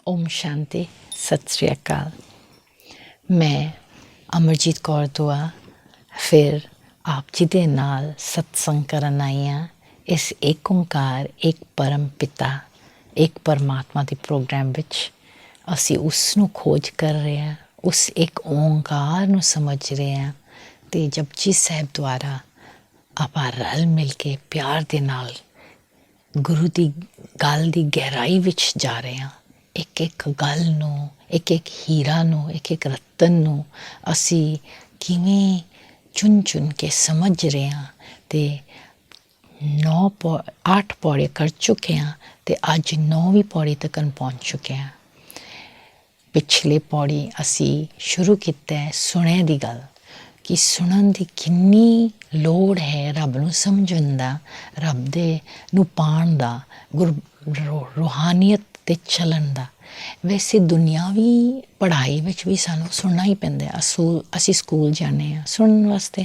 ਓਮ ਸ਼ਾਂਤੀ, ਸਤਿ ਸ੍ਰੀ ਅਕਾਲ। ਮੈਂ ਅਮਰਜੀਤ ਕੌਰ ਦੁਆ ਫਿਰ ਆਪ ਜੀ ਦੇ ਨਾਲ ਸਤਸੰਗ ਕਰਨ ਆਈ ਹਾਂ। ਇਸ ਏਕ ਓਂਕਾਰ, ਇੱਕ ਪਰਮ ਪਿਤਾ, ਇੱਕ ਪਰਮਾਤਮਾ ਦੇ ਪ੍ਰੋਗਰਾਮ ਵਿੱਚ ਅਸੀਂ ਉਸ ਨੂੰ ਖੋਜ ਕਰ ਰਹੇ ਹਾਂ, ਉਸ ਇੱਕ ਓਂਕਾਰ ਨੂੰ ਸਮਝ ਰਹੇ ਹਾਂ ਅਤੇ ਜਪਜੀ ਸਾਹਿਬ ਦੁਆਰਾ ਆਪਾਂ ਰਲ ਮਿਲ ਕੇ ਪਿਆਰ ਦੇ ਨਾਲ ਗੁਰੂ ਦੀ ਗੱਲ ਦੀ ਗਹਿਰਾਈ ਵਿੱਚ ਜਾ ਰਹੇ ਹਾਂ। ਇੱਕ ਇੱਕ ਗੱਲ ਨੂੰ, ਇੱਕ ਇੱਕ ਹੀਰਾ ਨੂੰ, ਇੱਕ ਇੱਕ ਰਤਨ ਨੂੰ ਅਸੀਂ ਕਿਵੇਂ ਚੁਣ ਚੁਣ ਕੇ ਸਮਝ ਰਹੇ ਹਾਂ ਅਤੇ 8 ਪੌੜੇ ਕਰ ਚੁੱਕੇ ਹਾਂ ਅਤੇ ਅੱਜ 9ਵੀਂ ਪੌੜੀ ਤੱਕ ਪਹੁੰਚ ਚੁੱਕੇ ਹਾਂ। ਪਿਛਲੇ ਪੌੜੀ ਅਸੀਂ ਸ਼ੁਰੂ ਕੀਤਾ ਹੈ ਸੁਣਿਆ ਦੀ ਗੱਲ, ਕਿ ਸੁਣਨ ਦੀ ਕਿੰਨੀ ਲੋੜ ਹੈ ਰੱਬ ਨੂੰ ਸਮਝਣ ਦਾ, ਰੱਬ ਦੇ ਨੂੰ ਪਾਉਣ ਦਾ, ਰੂਹਾਨੀਅਤ 'ਤੇ ਚੱਲਣ ਦਾ। ਵੈਸੇ ਦੁਨਿਆਵੀ ਪੜ੍ਹਾਈ ਵਿੱਚ ਵੀ ਸਾਨੂੰ ਸੁਣਨਾ ਹੀ ਪੈਂਦਾ। ਅਸੀਂ ਸਕੂਲ ਜਾਂਦੇ ਹਾਂ ਸੁਣਨ ਵਾਸਤੇ,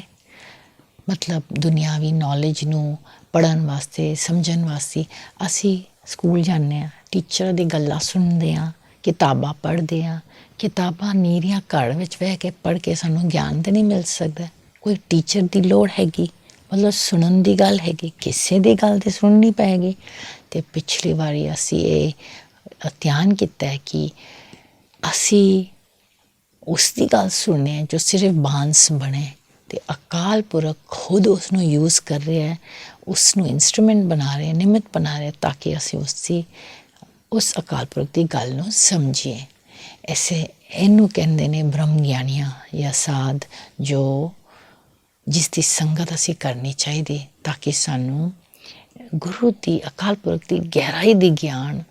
ਮਤਲਬ ਦੁਨਿਆਵੀ ਨੌਲੇਜ ਨੂੰ ਪੜ੍ਹਨ ਵਾਸਤੇ, ਸਮਝਣ ਵਾਸਤੇ ਅਸੀਂ ਸਕੂਲ ਜਾਂਦੇ ਹਾਂ, ਟੀਚਰ ਦੀ ਗੱਲਾਂ ਸੁਣਦੇ ਹਾਂ, ਕਿਤਾਬਾਂ ਪੜ੍ਹਦੇ ਹਾਂ। ਕਿਤਾਬਾਂ ਨੀਰੀਆਂ ਘਰ ਵਿੱਚ ਬਹਿ ਕੇ ਪੜ੍ਹ ਕੇ ਸਾਨੂੰ ਗਿਆਨ ਤਾਂ ਨਹੀਂ ਮਿਲ ਸਕਦਾ। ਕੋਈ ਟੀਚਰ ਦੀ ਲੋੜ ਹੈਗੀ, ਮਤਲਬ ਸੁਣਨ ਦੀ ਗੱਲ ਹੈਗੀ, ਕਿਸੇ ਦੀ ਗੱਲ ਤਾਂ ਸੁਣਨੀ ਪਏਗੀ। ਅਤੇ ਪਿਛਲੀ ਵਾਰੀ ਅਸੀਂ ਇਹ ਧਿਆਨ ਕੀਤਾ ਹੈ ਕਿ ਅਸੀਂ ਉਸ ਦੀ ਗੱਲ ਸੁਣਨੇ ਜੋ ਸਿਰਫ ਬਾਂਸ ਬਣੇ ਅਤੇ ਅਕਾਲ ਪੁਰਖ ਖੁਦ ਉਸ ਨੂੰ ਯੂਜ਼ ਕਰ ਰਿਹਾ ਹੈ, ਉਸ ਨੂੰ ਇੰਸਟਰੂਮੈਂਟ ਬਣਾ ਰਿਹਾ, ਨਿਮਿਤ ਬਣਾ ਰਿਹਾ, ਤਾਂ ਕਿ ਅਸੀਂ ਉਸ ਅਕਾਲ ਪੁਰਖ ਦੀ ਗੱਲ ਨੂੰ ਸਮਝੀਏ। ਇਹਨੂੰ ਕਹਿੰਦੇ ਨੇ ਬ੍ਰਹਮ ਗਿਆਨੀਆਂ ਜਾਂ ਸਾਧ, ਜੋ ਜਿਸ ਦੀ ਸੰਗਤ ਅਸੀਂ ਕਰਨੀ ਚਾਹੀਦੀ ਤਾਂ ਕਿ ਸਾਨੂੰ ਗੁਰੂ ਦੀ, ਅਕਾਲ ਪੁਰਖ ਦੀ ਗਹਿਰਾਈ ਦੀ ਗਿਆਨ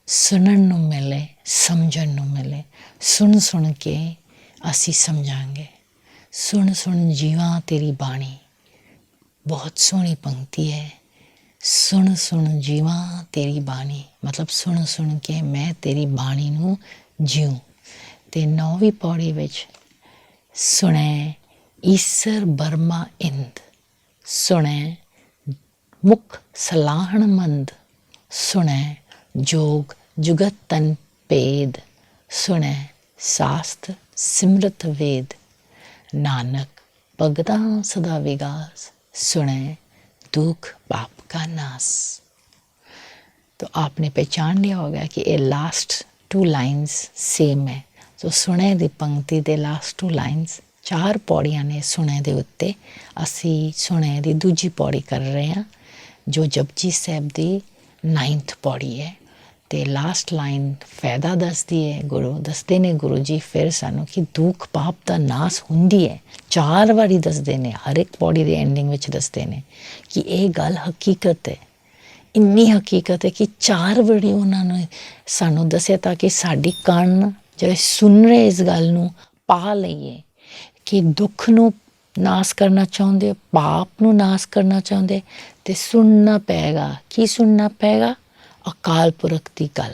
ਸੁਣਨ ਨੂੰ ਮਿਲੇ, ਸਮਝਣ ਨੂੰ ਮਿਲੇ। ਸੁਣ ਸੁਣ ਕੇ ਅਸੀਂ ਸਮਝਾਂਗੇ। ਸੁਣ ਸੁਣ ਜੀਵਾਂ ਤੇਰੀ ਬਾਣੀ, ਬਹੁਤ ਸੋਹਣੀ ਪੰਕਤੀ ਹੈ। ਸੁਣ ਸੁਣ ਜੀਵਾਂ ਤੇਰੀ ਬਾਣੀ, ਮਤਲਬ ਸੁਣ ਸੁਣ ਕੇ ਮੈਂ ਤੇਰੀ ਬਾਣੀ ਨੂੰ ਜਿਉਂ। ਅਤੇ 9ਵੀਂ ਪੌੜੀ ਵਿੱਚ ਸੁਣੈ ਈਸਰ ਬਰਮਾ ਇੰਦ, ਸੁਣੈ ਮੁਖ ਸਲਾਹਣ ਮੰਦ, ਸੁਣੈ ਜੋਗ ਜੁਗਤ ਤਨ ਭੇਦ, ਸੁਣੈ ਸਾਸਤ ਸਿਮਰਤ ਵੇਦ, ਨਾਨਕ ਭਗਤਾਂ ਸਦਾ ਵਿਗਾਸ, ਸੁਣੈ दुख पाप का नाश। तो आपने पहचान लिया होगा कि ये लास्ट 2 लाइन्स सेम है। तो सुने दी पंक्ति दे लास्ट 2 लाइन्स 4 पौड़ियाँ ने सुने दे उत्ते। असी सुने दी दूजी पौड़ी कर रहे हैं जो जपजी साहिब दी 9th पौड़ी है। तो लास्ट लाइन फायदा दसदी है, गुरु दसते ने गुरु जी फिर सानू कि दुख पाप का नाश हुंदी है। 4 वारी दसते ने, हर एक पौड़ी के एंडिंग में दसते ने कि ये गल हकीकत है। इन्नी हकीकत है कि 4 वारी उन्होंने सानू दसिया ताकि साडी कान जो सुन रहे इस गल नू पा लईए कि दुख नू नाश करना चाहते, पाप नू नाश करना चाहते, तो सुनना पेगा। की सुनना पेगा? अकाल पुरख की गल,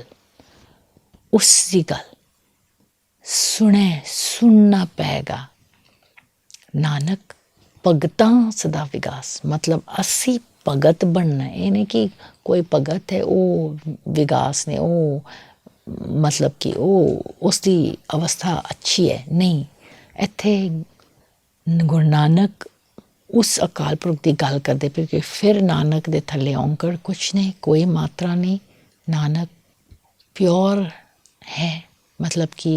उसकी गल सुनना पेगा। नानक भगतां सदा विगास, मतलब असी भगत बनना। ये नहीं कि कोई भगत है वो विगास ने, वो मतलब कि वो उसकी अवस्था अच्छी है, नहीं। इत्थे गुरु नानक उस अकाल पुरख की गल करते पे कि फिर नानक दे थले औंकड़ कुछ नहीं, कोई मात्रा नहीं। नानक प्योर है, मतलब कि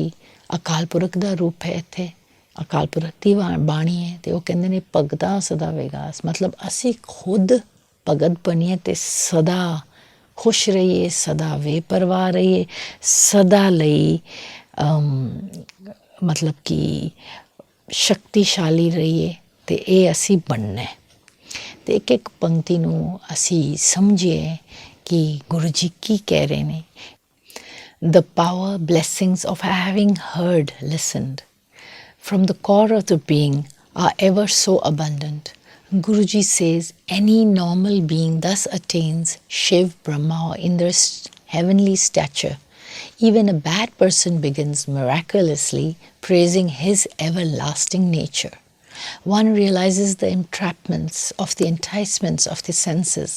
अकाल पुरख का रूप है। इत्थे अकाल पुरख की बाणी है। तो वो कहते हैं भगतां सदा विगास, मतलब असी खुद भगत बनीए तो सदा खुश रहिए, सदा बेपरवाह रहिए, सदा लई मतलब कि शक्तिशाली रहिए। तो ये असी बनना है। तो एक एक पंक्ति नू असी समझिए कि गुरु जी की कह रहे हैं। The power, blessings of having heard, listened, from the core of the being are ever so abundant. Guruji says any normal being thus attains Shiv, Brahma or Indra's heavenly stature. Even a bad person begins miraculously praising his everlasting nature. One realizes the entrapments of the enticements of the senses,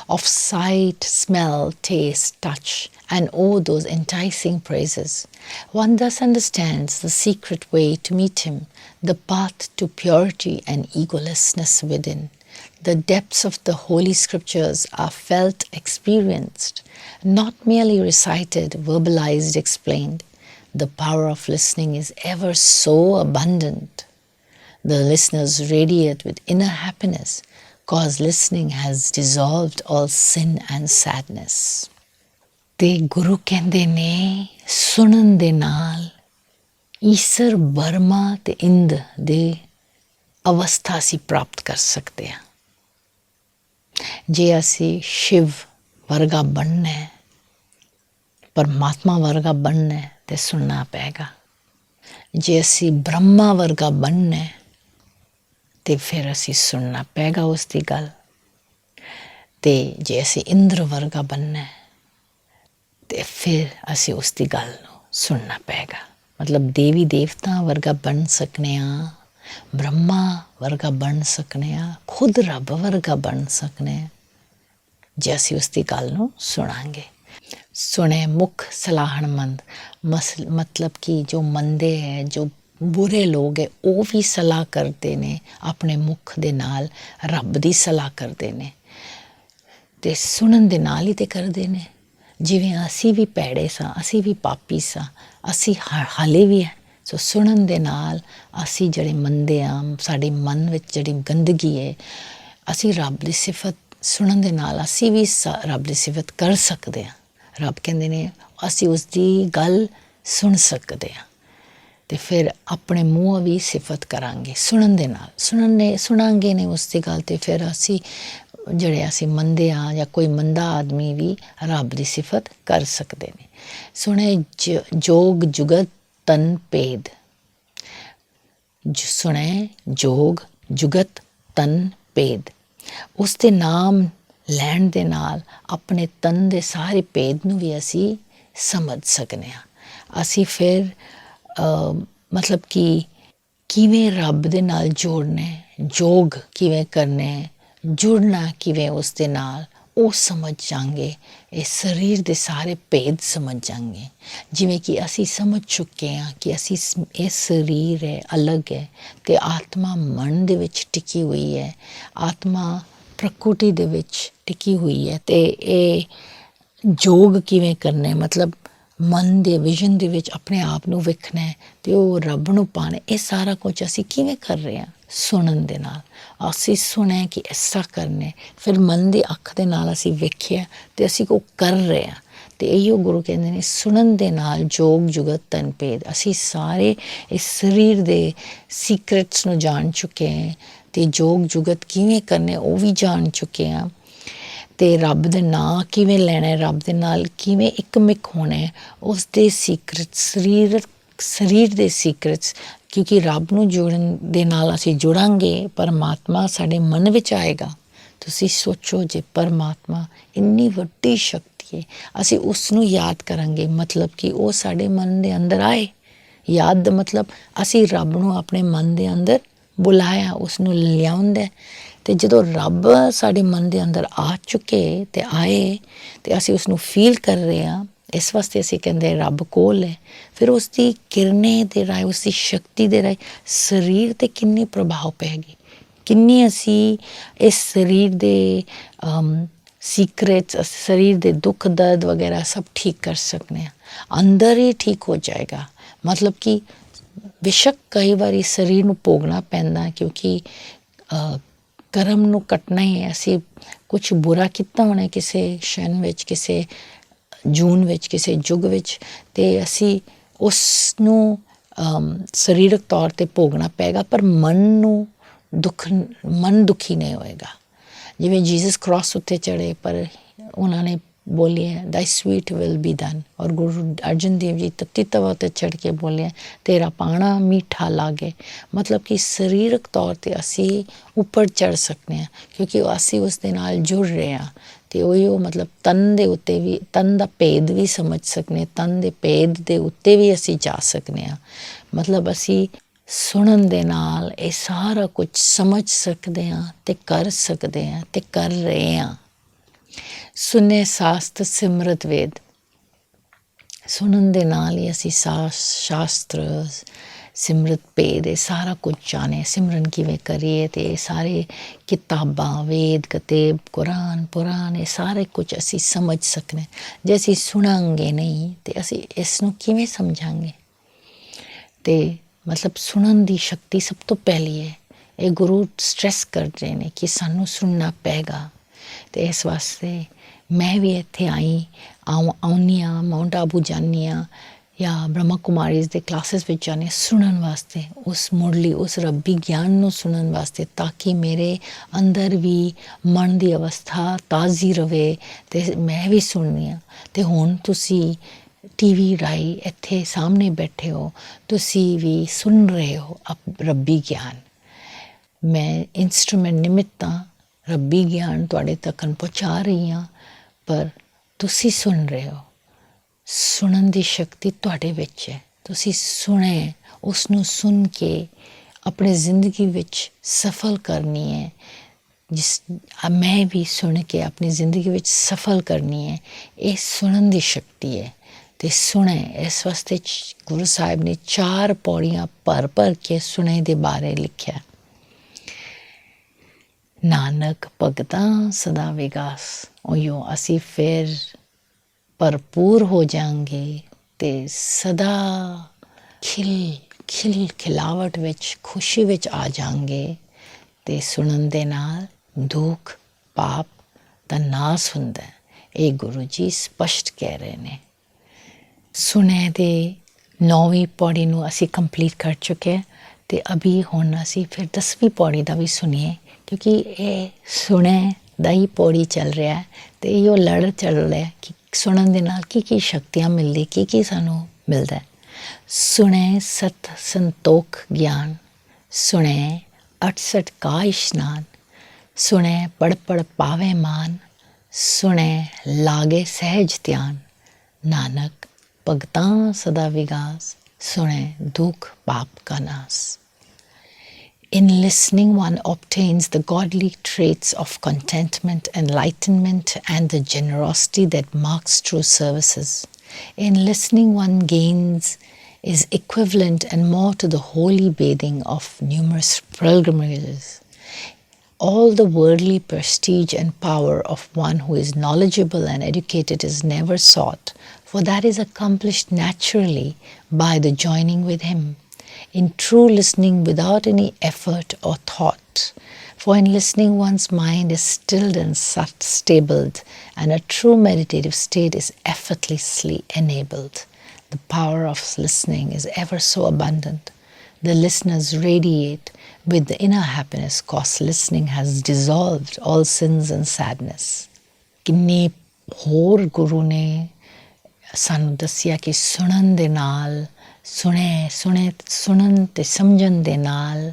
of sight, smell, taste, touch, and oh, those enticing praises. One thus understands the secret way to meet him, the path to purity and egolessness within. The depths of the Holy Scriptures are felt, experienced, not merely recited, verbalized, explained. The power of listening is ever so abundant. The listeners radiate with inner happiness, cause listening has dissolved all sin and sadness. ਤੇ ਗੁਰੂ ਕਹਿੰਦੇ ਨੇ ਸੁਣਨ ਦੇ ਨਾਲ Ishar Burma ਤੇ ਇੰਦ ਦੇ ਅਵਸਥਾ ਅਸੀਂ ਪ੍ਰਾਪਤ ਕਰ ਸਕਦੇ ਹਾਂ। ਜੇ ਅਸੀਂ ਸ਼ਿਵ ਵਰਗਾ ਬਣਨਾ ਹੈ, ਪਰਮਾਤਮਾ ਵਰਗਾ ਬਣਨਾ ਹੈ ਤੇ ਸੁਣਨਾ ਪਏਗਾ। ਜੇ ਅਸੀਂ ਬ੍ਰਹਮਾ ਵਰਗਾ ਬਣਨਾ ਹੈ ਤੇ ਫਿਰ ਅਸੀਂ ਸੁਣਨਾ ਪਏਗਾ ਉਸ ਦੀ ਗੱਲ। ਤੇ ਜੇ ਅਸੀਂ ਇੰਦਰ ਵਰਗਾ ਬਣਨਾ ਹੈ ਤੇ ਫਿਰ ਅਸੀਂ ਉਸ ਦੀ ਗੱਲ ਨੂੰ ਸੁਣਨਾ ਪਏਗਾ। ਮਤਲਬ ਦੇਵੀ ਦੇਵਤਾ ਵਰਗਾ ਬਣ ਸਕਨੇ ਹਾਂ, ਬ੍ਰਹਮਾ ਵਰਗਾ ਬਣ ਸਕਨੇ ਹਾਂ, ਖੁਦ ਰੱਬ ਵਰਗਾ ਬਣ ਸਕਨੇ ਹਾਂ ਜੇ ਅਸੀਂ ਉਸ ਦੀ ਗੱਲ ਨੂੰ ਸੁਣਾਂਗੇ। ਸੁਣੇ ਮੁਖ ਸਲਾਹਣਮੰਦ, ਮਤਲਬ ਕਿ ਜੋ ਮੰਦੇ ਹੈ, ਜੋ ਬੁਰੇ ਲੋਕ ਹੈ, ਉਹ ਵੀ ਸਲਾਹ ਕਰਦੇ ਨੇ ਆਪਣੇ ਮੁਖ ਦੇ ਨਾਲ, ਰੱਬ ਦੀ ਸਲਾਹ ਕਰਦੇ ਨੇ ਤੇ ਸੁਣਨ ਦੇ ਨਾਲ ਹੀ ਤੇ ਕਰਦੇ ਨੇ। ਜਿਵੇਂ ਅਸੀਂ ਵੀ ਭੈੜੇ ਸਾਂ, ਅਸੀਂ ਵੀ ਪਾਪੀ ਸਾਂ, ਅਸੀਂ ਹਾਲੇ ਵੀ ਹੈ। ਸੋ ਸੁਣਨ ਦੇ ਨਾਲ ਅਸੀਂ ਜਿਹੜੇ ਮੰਦੇ ਹਾਂ, ਸਾਡੇ ਮਨ ਵਿੱਚ ਜਿਹੜੀ ਗੰਦਗੀ ਹੈ, ਅਸੀਂ ਰੱਬ ਦੀ ਸਿਫਤ ਸੁਣਨ ਦੇ ਨਾਲ ਅਸੀਂ ਵੀ ਰੱਬ ਦੀ ਸਿਫਤ ਕਰ ਸਕਦੇ ਹਾਂ। ਰੱਬ ਕਹਿੰਦੇ ਨੇ ਅਸੀਂ ਉਸ ਦੀ ਗੱਲ ਸੁਣ ਸਕਦੇ ਹਾਂ ਤੇ ਫਿਰ ਆਪਣੇ ਮੂੰਹ ਵੀ ਸਿਫਤ ਕਰਾਂਗੇ ਸੁਣਨ ਦੇ ਨਾਲ। ਸੁਣਾਂਗੇ ਨੇ ਉਸ ਦੀ ਗੱਲ ਤੇ ਫਿਰ ਅਸੀਂ ਜਿਹੜੇ ਅਸੀਂ ਮੰਦੇ ਹਾਂ ਜਾਂ ਕੋਈ ਮੰਦਾ ਆਦਮੀ ਵੀ ਰੱਬ ਦੀ ਸਿਫਤ ਕਰ ਸਕਦੇ ਨੇ। ਸੁਣੇ ਜੋਗ ਜੁਗਤ ਤਨ ਭੇਦ, ਸੁਣੇ ਜੋਗ ਜੁਗਤ ਤਨ ਭੇਦ। ਉਸ ਦੇ ਨਾਮ ਲੈਣ ਦੇ ਨਾਲ ਆਪਣੇ ਤਨ ਦੇ ਸਾਰੇ ਭੇਦ ਨੂੰ ਵੀ ਅਸੀਂ ਸਮਝ ਸਕਦੇ ਹਾਂ। ਅਸੀਂ ਫਿਰ ਮਤਲਬ ਕਿ ਕਿਵੇਂ ਰੱਬ ਦੇ ਨਾਲ ਜੋੜਨਾ, ਯੋਗ ਕਿਵੇਂ ਕਰਨਾ, ਜੁੜਨਾ ਕਿਵੇਂ ਉਸ ਦੇ ਨਾਲ, ਉਹ ਸਮਝ ਜਾਂਗੇ। ਇਹ ਸਰੀਰ ਦੇ ਸਾਰੇ ਭੇਦ ਸਮਝ ਜਾਂਗੇ। ਜਿਵੇਂ ਕਿ ਅਸੀਂ ਸਮਝ ਚੁੱਕੇ ਹਾਂ ਕਿ ਅਸੀਂ ਇਹ ਸਰੀਰ ਹੈ, ਅਲੱਗ ਹੈ ਅਤੇ ਆਤਮਾ ਮਨ ਦੇ ਵਿੱਚ ਟਿਕੀ ਹੋਈ ਹੈ, ਆਤਮਾ ਪ੍ਰਕਿਰਤੀ ਦੇ ਵਿੱਚ ਟਿਕੀ ਹੋਈ ਹੈ। ਅਤੇ ਇਹ ਯੋਗ ਕਿਵੇਂ ਕਰਨਾ, ਮਤਲਬ ਮਨ ਦੇ ਵਿਜ਼ਨ ਦੇ ਵਿੱਚ ਆਪਣੇ ਆਪ ਨੂੰ ਵੇਖਣਾ ਅਤੇ ਉਹ ਰੱਬ ਨੂੰ ਪਾਉਣਾ। ਇਹ ਸਾਰਾ ਕੁਝ ਅਸੀਂ ਕਿਵੇਂ ਕਰ ਰਹੇ ਹਾਂ? ਸੁਣਨ ਦੇ ਨਾਲ। ਅਸੀਂ ਸੁਣਿਆ ਕਿ ਇਸ ਤਰ੍ਹਾਂ ਕਰਨਾ, ਫਿਰ ਮਨ ਦੀ ਅੱਖ ਦੇ ਨਾਲ ਅਸੀਂ ਵੇਖਿਆ ਅਤੇ ਅਸੀਂ ਉਹ ਕਰ ਰਹੇ ਹਾਂ। ਅਤੇ ਇਹੀਓ ਗੁਰੂ ਕਹਿੰਦੇ ਨੇ ਸੁਣਨ ਦੇ ਨਾਲ ਜੋਗ ਜੁਗਤ ਤਨ ਭੇਦ। ਅਸੀਂ ਸਾਰੇ ਇਸ ਸਰੀਰ ਦੇ ਸੀਕ੍ਰੇਟਸ ਨੂੰ ਜਾਣ ਚੁੱਕੇ ਹਾਂ ਅਤੇ ਜੋਗ ਜੁਗਤ ਕਿਵੇਂ ਕਰਨੇ ਉਹ ਵੀ ਜਾਣ ਚੁੱਕੇ ਹਾਂ। ਅਤੇ ਰੱਬ ਦੇ ਨਾਂ ਕਿਵੇਂ ਲੈਣਾ, ਰੱਬ ਦੇ ਨਾਲ ਕਿਵੇਂ ਇੱਕਮਿਕ ਹੋਣਾ, ਉਸ ਦੇ ਸੀਕ੍ਰੇਟਸ, ਸਰੀਰ ਦੇ ਸੀਕ੍ਰੇਟਸ। ਕਿਉਂਕਿ ਰੱਬ ਨੂੰ ਜੁੜਨ ਦੇ ਨਾਲ ਅਸੀਂ ਜੁੜਾਂਗੇ, ਪਰਮਾਤਮਾ ਸਾਡੇ ਮਨ ਵਿੱਚ ਆਏਗਾ। ਤੁਸੀਂ ਸੋਚੋ ਜੇ ਪਰਮਾਤਮਾ ਇੰਨੀ ਵੱਡੀ ਸ਼ਕਤੀ ਹੈ, ਅਸੀਂ ਉਸ ਨੂੰ ਯਾਦ ਕਰਾਂਗੇ, ਮਤਲਬ ਕਿ ਉਹ ਸਾਡੇ ਮਨ ਦੇ ਅੰਦਰ ਆਏ। ਯਾਦ ਦਾ ਮਤਲਬ ਅਸੀਂ ਰੱਬ ਨੂੰ ਆਪਣੇ ਮਨ ਦੇ ਅੰਦਰ ਬੁਲਾਇਆ, ਉਸ ਨੂੰ ਲਿਆਉਂਦਾ। ਅਤੇ ਜਦੋਂ ਰੱਬ ਸਾਡੇ ਮਨ ਦੇ ਅੰਦਰ ਆ ਚੁੱਕੇ ਅਤੇ ਆਏ ਅਤੇ ਅਸੀਂ ਉਸ ਨੂੰ ਫੀਲ ਕਰ ਰਹੇ ਹਾਂ, ਇਸ ਵਾਸਤੇ ਅਸੀਂ ਕਹਿੰਦੇ ਰੱਬ ਕੋਲ ਹੈ। ਫਿਰ ਉਸ ਦੀ ਕਿਰਨੇ ਦੇ ਰਾਹੀਂ, ਉਸ ਦੀ ਸ਼ਕਤੀ ਦੇ ਰਾਹੀਂ ਸਰੀਰ 'ਤੇ ਕਿੰਨੀ ਪ੍ਰਭਾਵ ਪੈਗੀ, ਕਿੰਨੀ ਅਸੀਂ ਇਸ ਸਰੀਰ ਦੇ ਸੀਕ੍ਰੇਟਸ, ਸਰੀਰ ਦੇ ਦੁੱਖ ਦਰਦ ਵਗੈਰਾ ਸਭ ਠੀਕ ਕਰ ਸਕਦੇ ਹਾਂ। ਅੰਦਰ ਹੀ ਠੀਕ ਹੋ ਜਾਏਗਾ। ਮਤਲਬ ਕਿ ਬੇਸ਼ੱਕ ਕਈ ਵਾਰੀ ਸਰੀਰ ਨੂੰ ਭੋਗਣਾ ਪੈਂਦਾ, ਕਿਉਂਕਿ ਕਰਮ ਨੂੰ ਕੱਟਣਾ ਹੀ ਹੈ। ਅਸੀਂ ਕੁਛ ਬੁਰਾ ਕੀਤਾ ਹੋਣਾ ਕਿਸੇ ਛਣ ਵਿੱਚ, ਕਿਸੇ ਜੂਨ ਵਿੱਚ, ਕਿਸੇ ਯੁੱਗ ਵਿੱਚ, ਅਤੇ ਅਸੀਂ ਉਸ ਨੂੰ ਸਰੀਰਕ ਤੌਰ 'ਤੇ ਭੋਗਣਾ ਪਏਗਾ, ਪਰ ਮਨ ਦੁਖੀ ਨਹੀਂ ਹੋਏਗਾ। ਜਿਵੇਂ ਜੀਸਸ ਕ੍ਰਾਸ ਉੱਤੇ ਚੜ੍ਹੇ, ਪਰ ਉਹਨਾਂ ਨੇ ਬੋਲਿਆ दाई स्वीट विल बी डन। और गुरु अर्जन देव जी तत्ती तवा ते चढ़ के बोलिया तेरा पाना मीठा लागे। मतलब कि सरीरक तौर पर असी उपर चढ़ सकते हैं, क्योंकि असी उस दे नाल जुड़ रहे हैं। तो उही मतलब तन दे उत्ते भी, तन दा भेद भी समझ सकते, तन दे भेद दे उत्ते भी असी जा सकते हैं। मतलब असी सुनन दे नाल ये सारा कुछ समझ सकते हैं ते कर सकते हैं ते कर रहे हैं। सुने शास्त्र सिमरत वेद। ਸੁਣਨ ਦੇ ਨਾਲ ਹੀ ਅਸੀਂ ਸ਼ਾਸਤਰ ਸਿਮਰਤ ਭੇਦ ਇਹ ਸਾਰਾ ਕੁਝ ਜਾਣੇ, ਸਿਮਰਨ ਕਿਵੇਂ ਕਰੀਏ, ਅਤੇ ਇਹ ਸਾਰੇ ਕਿਤਾਬਾਂ ਵੇਦ ਕਤੇਬ ਕੁਰਾਨ ਪੁਰਾਨ ਇਹ ਸਾਰੇ ਕੁਝ ਅਸੀਂ ਸਮਝ ਸਕਦੇ। ਜੇ ਅਸੀਂ ਸੁਣਾਂਗੇ ਨਹੀਂ ਤਾਂ ਅਸੀਂ ਇਸ ਨੂੰ ਕਿਵੇਂ ਸਮਝਾਂਗੇ। ਅਤੇ ਮਤਲਬ ਸੁਣਨ ਦੀ ਸ਼ਕਤੀ ਸਭ ਤੋਂ ਪਹਿਲੀ ਹੈ। ਇਹ ਗੁਰੂ ਸਟ੍ਰੈਸ ਕਰ ਰਹੇ ਨੇ ਕਿ ਸਾਨੂੰ ਸੁਣਨਾ ਪਏਗਾ। ਅਤੇ ਇਸ ਵਾਸਤੇ ਮੈਂ ਵੀ ਇੱਥੇ ਆਉਂਦੀ ਹਾਂ, ਮਾਊਂਟ ਆਬੂ ਜਾਂਦੀ ਹਾਂ ਜਾਂ ਬ੍ਰਹਮਾ ਕੁਮਾਰੀਜ਼ ਦੇ ਕਲਾਸਿਸ ਵਿੱਚ ਜਾਂਦੇ ਸੁਣਨ ਵਾਸਤੇ, ਉਸ ਮੁੱਢਲੀ ਉਸ ਰੱਬੀ ਗਿਆਨ ਨੂੰ ਸੁਣਨ ਵਾਸਤੇ, ਤਾਂ ਕਿ ਮੇਰੇ ਅੰਦਰ ਵੀ ਮਨ ਦੀ ਅਵਸਥਾ ਤਾਜ਼ੀ ਰਵੇ ਅਤੇ ਮੈਂ ਵੀ ਸੁਣਨੀ ਹਾਂ। ਅਤੇ ਹੁਣ ਤੁਸੀਂ TV ਰਾਹੀਂ ਇੱਥੇ ਸਾਹਮਣੇ ਬੈਠੇ ਹੋ, ਤੁਸੀਂ ਵੀ ਸੁਣ ਰਹੇ ਹੋ ਰੱਬੀ ਗਿਆਨ। ਮੈਂ ਇੰਸਟਰੂਮੈਂਟ ਨਿਮਿਤ ਹਾਂ, ਰੱਬੀ ਗਿਆਨ ਤੁਹਾਡੇ ਤੱਕ ਪਹੁੰਚਾ ਰਹੀ ਹਾਂ, ਪਰ ਤੁਸੀਂ ਸੁਣ ਰਹੇ ਹੋ। ਸੁਣਨ ਦੀ ਸ਼ਕਤੀ ਤੁਹਾਡੇ ਵਿੱਚ ਹੈ। ਤੁਸੀਂ ਸੁਣੇ, ਉਸ ਨੂੰ ਸੁਣ ਕੇ ਆਪਣੀ ਜ਼ਿੰਦਗੀ ਵਿੱਚ ਸਫਲ ਕਰਨੀ ਹੈ। ਮੈਂ ਵੀ ਸੁਣ ਕੇ ਆਪਣੀ ਜ਼ਿੰਦਗੀ ਵਿੱਚ ਸਫਲ ਕਰਨੀ ਹੈ। ਇਹ ਸੁਣਨ ਦੀ ਸ਼ਕਤੀ ਹੈ। ਅਤੇ ਸੁਣੇ, ਇਸ ਵਾਸਤੇ ਗੁਰੂ ਸਾਹਿਬ ਨੇ 4 ਪੌੜੀਆਂ ਭਰ ਕੇ ਸੁਣੇ ਦੇ ਬਾਰੇ ਲਿਖਿਆ। ਨਾਨਕ ਭਗਤਾਂ ਸਦਾ ਵਿਗਾਸ। ਉਹੀਓ ਅਸੀਂ ਫਿਰ ਭਰਪੂਰ ਹੋ ਜਾਵਾਂਗੇ ਅਤੇ ਸਦਾ ਖਿਲਾਵਟ ਵਿੱਚ, ਖੁਸ਼ੀ ਵਿੱਚ ਆ ਜਾਵਾਂਗੇ। ਅਤੇ ਸੁਣਨ ਦੇ ਨਾਲ ਦੁੱਖ ਪਾਪ ਦਾ ਨਾਸ ਹੁੰਦਾ। ਇਹ ਗੁਰੂ ਜੀ ਸਪਸ਼ਟ ਕਹਿ ਰਹੇ ਨੇ। ਸੁਣੇ ਦੇ 9ਵੀਂ ਪੌੜੀ ਨੂੰ ਅਸੀਂ ਕੰਪਲੀਟ ਕਰ ਚੁੱਕੇ, ਅਤੇ ਅਭੀ ਹੁਣ ਅਸੀਂ ਫਿਰ 10ਵੀਂ ਪੌੜੀ ਦਾ ਵੀ ਸੁਣੀਏ, ਕਿਉਂਕਿ ਇਹ ਸੁਣੇ ਦਾ ਹੀ ਪੌੜੀ ਚੱਲ ਰਿਹਾ ਅਤੇ ਇਹੋ ਲੜ ਚੱਲ ਰਿਹਾ ਕਿ ਸੁਣਨ ਦੇ ਨਾਲ ਕੀ ਸ਼ਕਤੀਆਂ ਮਿਲਦੀ, ਕੀ ਸਾਨੂੰ ਮਿਲਦਾ। ਸੁਣੇ ਸਤ ਸੰਤੋਖ ਗਿਆਨ, ਸੁਣੇ 68 ਕਾ ਇਸ਼ਨਾਨ, ਸੁਣੇ ਪੜ ਪਾਵੇ ਮਾਨ, ਸੁਣੇ ਲਾਗੇ ਸਹਿਜ ਧਿਆਨ। ਨਾਨਕ ਭਗਤਾਂ ਸਦਾ ਵਿਗਾਸ, ਸੁਣੇ ਦੁੱਖ ਪਾਪ ਕਾ ਨਾਸ। In listening, one obtains the godly traits of contentment, enlightenment, and the generosity that marks true services. In listening, one gains is equivalent and more to the holy bathing of numerous pilgrimages. All the worldly prestige and power of one who is knowledgeable and educated is never sought, for that is accomplished naturally by the joining with him. In true listening without any effort or thought. For in listening one's mind is stilled and stabled, and a true meditative state is effortlessly enabled. The power of listening is ever so abundant. The listeners radiate with the inner happiness, cause listening has dissolved all sins and sadness. ਕਿੰਨੇ ਹੋਰ ਗੁਰੂ ਨੇ ਸਾਨੂੰ ਦੱਸਿਆ ਕਿ ਸੁਣਨ ਦੇ ਨਾਲ ਸੁਣਨ ਅਤੇ ਸਮਝਣ ਦੇ ਨਾਲ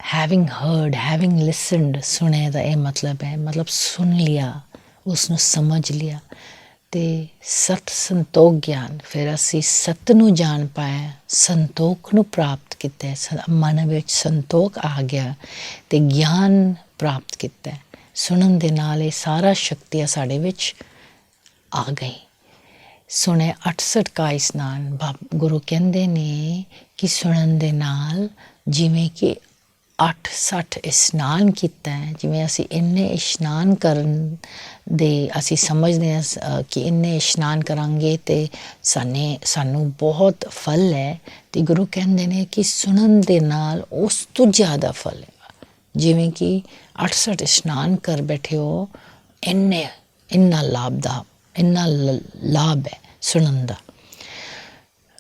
having heard, having listened, ਸੁਣੇ ਦਾ ਇਹ ਮਤਲਬ ਹੈ, ਮਤਲਬ ਸੁਣ ਲਿਆ, ਉਸ ਨੂੰ ਸਮਝ ਲਿਆ। ਅਤੇ ਸਤ ਸੰਤੋਖ ਗਿਆਨ, ਫਿਰ ਅਸੀਂ ਸਤ ਨੂੰ ਜਾਣ ਪਾਇਆ, ਸੰਤੋਖ ਨੂੰ ਪ੍ਰਾਪਤ ਕੀਤਾ, ਮਨ ਵਿੱਚ ਸੰਤੋਖ ਆ ਗਿਆ ਅਤੇ ਗਿਆਨ ਪ੍ਰਾਪਤ ਕੀਤਾ। ਸੁਣਨ ਦੇ ਨਾਲ ਇਹ ਸਾਰਾ ਸ਼ਕਤੀਆਂ ਸਾਡੇ ਵਿੱਚ ਆ ਗਈ। ਸੁਣੇ 68 ਕਾ ਇਸ਼ਨਾਨ। ਗੁਰੂ ਕਹਿੰਦੇ ਨੇ ਕਿ ਸੁਣਨ ਦੇ ਨਾਲ ਜਿਵੇਂ ਕਿ 68 ਇਸ਼ਨਾਨ ਕੀਤਾ ਹੈ, ਜਿਵੇਂ ਅਸੀਂ ਇੰਨੇ ਇਸ਼ਨਾਨ ਕਰਨ ਦੇ ਅਸੀਂ ਸਮਝਦੇ ਹਾਂ ਕਿ ਇੰਨੇ ਇਸ਼ਨਾਨ ਕਰਾਂਗੇ ਅਤੇ ਸਾਨੂੰ ਬਹੁਤ ਫਲ ਹੈ, ਅਤੇ ਗੁਰੂ ਕਹਿੰਦੇ ਨੇ ਕਿ ਸੁਣਨ ਦੇ ਨਾਲ ਉਸ ਤੋਂ ਜ਼ਿਆਦਾ ਫਲ ਹੈ। ਜਿਵੇਂ ਕਿ 68 ਇਸ਼ਨਾਨ ਕਰ ਬੈਠੇ ਹੋ, ਇੰਨਾ ਲਾਭ ਹੈ ਸੁਣਨ ਦਾ।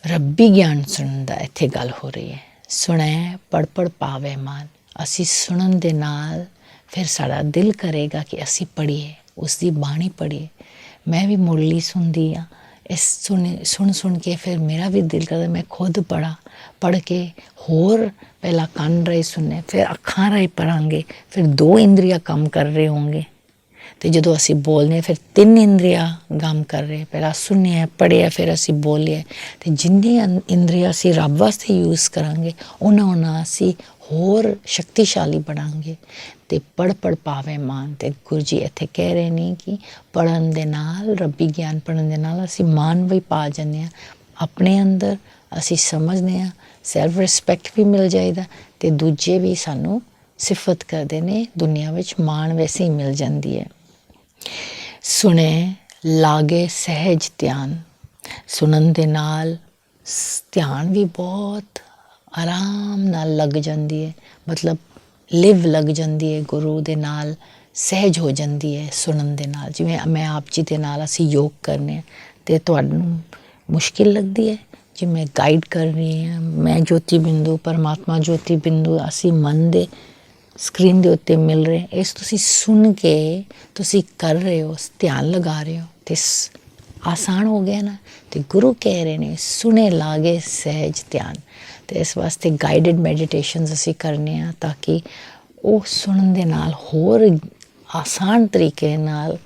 ਰੱਬੀ ਗਿਆਨ ਸੁਣਨ ਦਾ ਇੱਥੇ ਗੱਲ ਹੋ ਰਹੀ ਹੈ। ਸੁਣੇ ਪੜ ਪਾਵੇ ਮਾਨ। ਅਸੀਂ ਸੁਣਨ ਦੇ ਨਾਲ ਫਿਰ ਸਾਡਾ ਦਿਲ ਕਰੇਗਾ ਕਿ ਅਸੀਂ ਪੜ੍ਹੀਏ, ਉਸਦੀ ਬਾਣੀ ਪੜ੍ਹੀਏ। ਮੈਂ ਵੀ ਮੁਰਲੀ ਸੁਣਦੀ ਹਾਂ, ਇਸ ਸੁਣ ਕੇ ਫਿਰ ਮੇਰਾ ਵੀ ਦਿਲ ਕਰਦਾ ਮੈਂ ਖੁਦ ਪੜ੍ਹ ਕੇ ਹੋਰ ਪਹਿਲਾਂ ਕੰਨ ਰਾਹੀਂ ਸੁਣਨੇ, ਫਿਰ ਅੱਖਾਂ ਰਾਹੀਂ ਪੜ੍ਹਾਂਗੇ, ਫਿਰ 2 ਇੰਦਰੀਆਂ ਕੰਮ ਕਰ ਰਹੇ ਹੋਣਗੇ, ਅਤੇ ਜਦੋਂ ਅਸੀਂ ਬੋਲਦੇ ਫਿਰ 3 ਇੰਦਰੀਆਂ ਕੰਮ ਕਰ ਰਹੇ, ਪਹਿਲਾਂ ਸੁਣਿਆ ਪੜ੍ਹਿਆ ਫਿਰ ਅਸੀਂ ਬੋਲੀਏ। ਅਤੇ ਜਿੰਨੀ ਇੰਦਰੀਆਂ ਅਸੀਂ ਰੱਬ ਵਾਸਤੇ ਯੂਜ਼ ਕਰਾਂਗੇ ਉਹਨਾਂ ਅਸੀਂ ਹੋਰ ਸ਼ਕਤੀਸ਼ਾਲੀ ਬਣਾਂਗੇ। ਤੇ ਪੜ ਪਾਵੇ ਮਾਨ। ਤੇ ਗੁਰੂ ਜੀ ਇੱਥੇ ਕਹਿ ਰਹੇ ਨੇ ਕਿ ਪੜ੍ਹਨ ਦੇ ਨਾਲ, ਰੱਬੀ ਗਿਆਨ ਪੜ੍ਹਨ ਦੇ ਨਾਲ ਅਸੀਂ ਮਾਨ ਵੀ ਪਾ ਜਾਂਦੇ ਹਾਂ ਆਪਣੇ ਅੰਦਰ। ਅਸੀਂ ਸਮਝਦੇ ਹਾਂ, ਸੈਲਫ ਰਿਸਪੈਕਟ ਵੀ ਮਿਲ ਜਾਏਗਾ ਤੇ ਦੂਜੇ ਵੀ ਸਾਨੂੰ ਸਿਫਤ ਕਰਦੇ ਨੇ। ਦੁਨੀਆ ਵਿੱਚ ਮਾਣ ਵੈਸੇ ਹੀ ਮਿਲ ਜਾਂਦੀ ਹੈ। ਸੁਣੇ ਲਾਗੇ ਸਹਿਜ ਧਿਆਨ। ਸੁਣਨ ਦੇ ਨਾਲ ਧਿਆਨ ਵੀ ਬਹੁਤ ਆਰਾਮ ਨਾਲ ਲੱਗ ਜਾਂਦੀ ਹੈ, ਮਤਲਬ ਲਿਵ ਲੱਗ ਜਾਂਦੀ ਹੈ ਗੁਰੂ ਦੇ ਨਾਲ, ਸਹਿਜ ਹੋ ਜਾਂਦੀ ਹੈ ਸੁਣਨ ਦੇ ਨਾਲ। ਜਿਵੇਂ ਮੈਂ ਆਪ ਜੀ ਦੇ ਨਾਲ ਅਸੀਂ ਯੋਗ ਕਰਨੇ ਹਾਂ ਅਤੇ ਤੁਹਾਨੂੰ ਮੁਸ਼ਕਿਲ ਲੱਗਦੀ ਹੈ, ਜਿਵੇਂ ਗਾਈਡ ਕਰ ਰਹੀ ਹਾਂ ਮੈਂ ਜੋਤੀ ਬਿੰਦੂ, ਪਰਮਾਤਮਾ ਜੋਤੀ ਬਿੰਦੂ, ਅਸੀਂ ਮਨ ਦੇ ਸਕਰੀਨ ਦੇ ਉੱਤੇ ਮਿਲ ਰਹੇ। ਇਸ ਤੁਸੀਂ ਸੁਣ ਕੇ ਤੁਸੀਂ ਕਰ ਰਹੇ ਹੋ, ਧਿਆਨ ਲਗਾ ਰਹੇ ਹੋ ਅਤੇ ਆਸਾਨ ਹੋ ਗਿਆ ਨਾ। ਅਤੇ ਗੁਰੂ ਕਹਿ ਰਹੇ ਨੇ ਸੁਣੇ ਲਾਗੇ ਸਹਿਜ ਧਿਆਨ। ਅਤੇ ਇਸ ਵਾਸਤੇ ਗਾਈਡਡ ਮੈਡੀਟੇਸ਼ਨਸ ਅਸੀਂ ਕਰਨੇ ਆ ਤਾਂ ਕਿ ਉਹ ਸੁਣਨ ਦੇ ਨਾਲ ਹੋਰ ਆਸਾਨ ਤਰੀਕੇ ਨਾਲ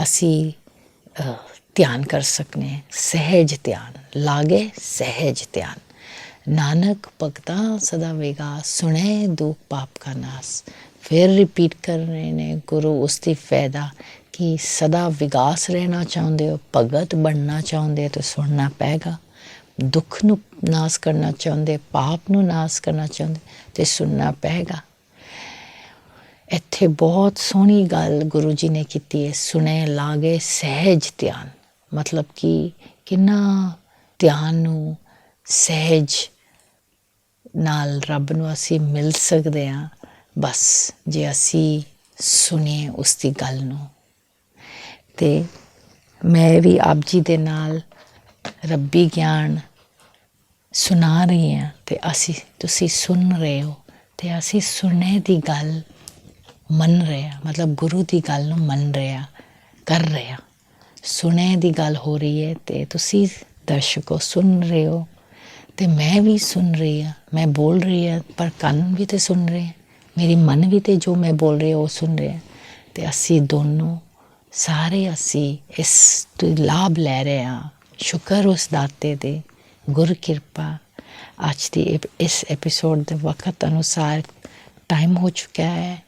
ਅਸੀਂ ਧਿਆਨ ਕਰ ਸਕਨੇ ਹਾਂ। ਸਹਿਜ ਧਿਆਨ, ਲਾਗੇ ਸਹਿਜ ਧਿਆਨ। ਨਾਨਕ ਭਗਤਾਂ ਸਦਾ ਵਿਗਾਸ, ਸੁਣੇ ਦੁਖ ਪਾਪ ਕਾ ਨਾਸ। ਫਿਰ ਰਿਪੀਟ ਕਰ ਰਹੇ ਨੇ ਗੁਰੂ ਉਸਦੀ ਫਾਇਦਾ ਕਿ ਸਦਾ ਵਿਗਾਸ ਰਹਿਣਾ ਚਾਹੁੰਦੇ ਹੋ, ਭਗਤ ਬਣਨਾ ਚਾਹੁੰਦੇ ਹੋ ਤਾਂ ਸੁਣਨਾ ਪਏਗਾ। ਦੁੱਖ ਨੂੰ ਨਾਸ ਕਰਨਾ ਚਾਹੁੰਦੇ, ਪਾਪ ਨੂੰ ਨਾਸ ਕਰਨਾ ਚਾਹੁੰਦੇ ਤੇ ਸੁਣਨਾ ਪਏਗਾ। ਇੱਥੇ ਬਹੁਤ ਸੋਹਣੀ ਗੱਲ ਗੁਰੂ ਜੀ ਨੇ ਕੀਤੀ ਹੈ, ਸੁਣੇ ਲਾਗੇ ਸਹਿਜ ਧਿਆਨ। ਮਤਲਬ ਕਿ ਕਿੰਨਾ ਧਿਆਨ ਨੂੰ ਸਹਿਜ ਨਾਲ ਰੱਬ ਨੂੰ ਅਸੀਂ ਮਿਲ ਸਕਦੇ ਹਾਂ, ਬਸ ਜੇ ਅਸੀਂ ਸੁਣੀਏ ਉਸ ਦੀ ਗੱਲ ਨੂੰ। ਅਤੇ ਮੈਂ ਵੀ ਆਪ ਜੀ ਦੇ ਨਾਲ ਰੱਬੀ ਗਿਆਨ ਸੁਣਾ ਰਹੀ ਹਾਂ ਅਤੇ ਤੁਸੀਂ ਸੁਣ ਰਹੇ ਹੋ ਅਤੇ ਅਸੀਂ ਸੁਣੇ ਦੀ ਗੱਲ ਮੰਨ ਰਹੇ ਹਾਂ, ਮਤਲਬ ਗੁਰੂ ਦੀ ਗੱਲ ਨੂੰ ਮੰਨ ਰਹੇ ਹਾਂ, ਕਰ ਰਹੇ ਹਾਂ। ਸੁਣੇ ਦੀ ਗੱਲ ਹੋ ਰਹੀ ਹੈ ਅਤੇ ਤੁਸੀਂ ਦਰਸ਼ਕੋ ਸੁਣ ਰਹੇ ਹੋ ਅਤੇ ਮੈਂ ਵੀ ਸੁਣ ਰਹੀ ਹਾਂ। ਮੈਂ ਬੋਲ ਰਹੀ ਹਾਂ ਪਰ ਕੰਨ ਵੀ ਤਾਂ ਸੁਣ ਰਹੇ, ਮੇਰੀ ਮਨ ਵੀ ਤਾਂ ਜੋ ਮੈਂ ਬੋਲ ਰਹੀ ਉਹ ਸੁਣ ਰਹੇ। ਅਤੇ ਅਸੀਂ ਦੋਨੋਂ ਸਾਰੇ ਅਸੀਂ ਇਸ ਤੋਂ ਲਾਭ ਲੈ ਰਹੇ ਹਾਂ। ਸ਼ੁਕਰ ਉਸ ਦਾਤੇ ਦੇ, ਗੁਰ ਕਿਰਪਾ। ਅੱਜ ਦੀ ਇਸ ਐਪੀਸੋਡ ਦੇ ਵਕਤ ਅਨੁਸਾਰ ਟਾਈਮ ਹੋ ਚੁੱਕਿਆ ਹੈ।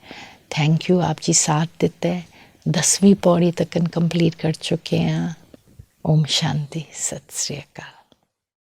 ਥੈਂਕ ਯੂ, ਆਪ ਜੀ ਸਾਥ ਦਿੱਤਾ ਹੈ। 10ਵੀਂ ਪੌੜੀ ਤੱਕ ਕੰਪਲੀਟ ਕਰ ਚੁੱਕੇ ਹਾਂ। ਓਮ ਸ਼ਾਂਤੀ, ਸਤਿ ਸ੍ਰੀ ਅਕਾਲ।